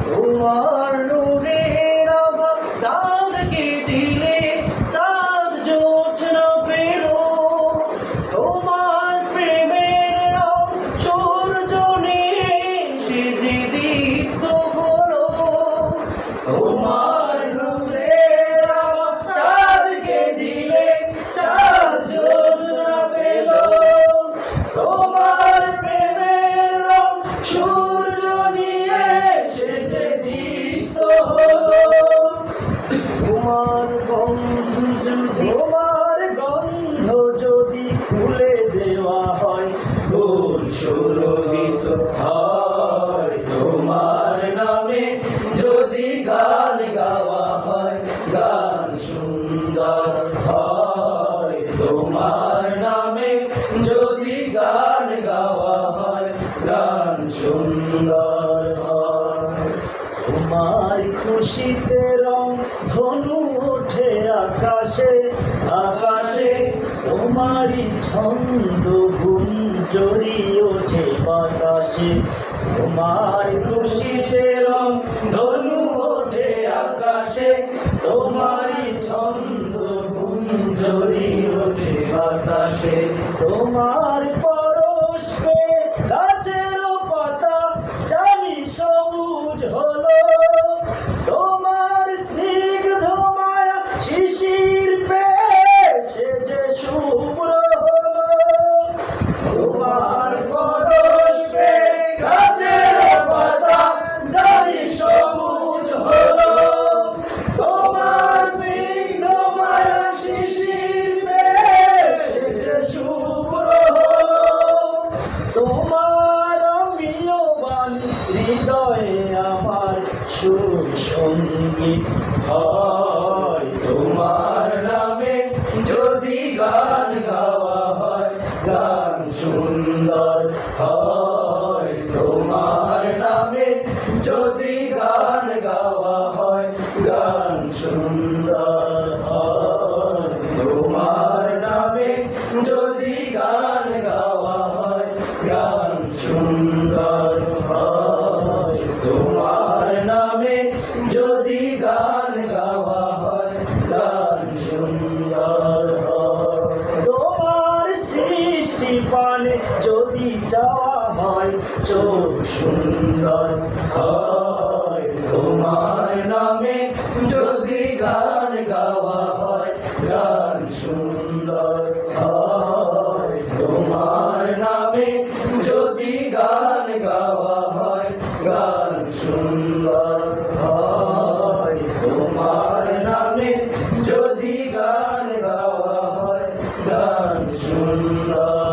তোমার নূরের আভা চাঁদকে দিলে চাঁদ জোছনা পেল, তোমার প্রেমের রং সূর্য নিয়ে সে যে দীপ্ত হলো। তোমার নূরের আভা চাঁদকে দিলে চাঁদ জোছনা পেল, তোমার প্রেমের রং সূর্য নিয়ে সে যে দীপ্ত হলো। তোমার গন্ধ যদি খুলে দেওয়া হয়, ফুল সুরভিত হয়। তোমার নামে যদি গান গাওয়া হয়, গান সুন্দর হয়। তোমার নামে যদি গান গাওয়া হয়, গান সুন্দর হয়। তোমার খুশিতে রং ধনু ওঠে আকাশে আকাশে, তোমারই ছন্দ গুঞ্জরি ওঠে বাতাসে। তোমার খুশিতে রং ধনু ওঠে আকাশে, তোমারই ছন্দ গুঞ্জরি ওঠে বাতাসে। তোমার পরশে গাছের পাতা জানি সবুজ হলো, তোমার স্নিগ্ধ মায়া শিশির পেয়ে সে যে শুভ্র হলো। তোমার পরশে গাছের পাতা জানি সবুজ হলো, তোমার স্নিগ্ধ মায়া শিশির পেয়ে সে যে শুভ্র হলো। তোমার আমিও বাণী হৃদয়ে আমার সুর সঙ্গীত হয়। তোমার নামে যদি গান গাওয়া হয়, গান সুন্দর হয়। তোমার নামে যদি গান গাওয়া হয়, গান সুন্দর হয়। তোমার নামে যদি গান গাওয়া হয়, গান সুন্দর হয়। তোমার নামে যদি গান গাওয়া হয়, গান সুন্দর হয়। তোমার সৃষ্টি পানে যদি চাওয়া হয়, চোখ সুন্দর হয়। তোমার নামে যদি গান গাওয়া হয়, গান সুন্দর হয়। তোমার নামে যদি গান গাওয়া হয়, গান সুন্দর হয়। তোমার নামে যদি গান গাওয়া হয়, গান সুন্দর।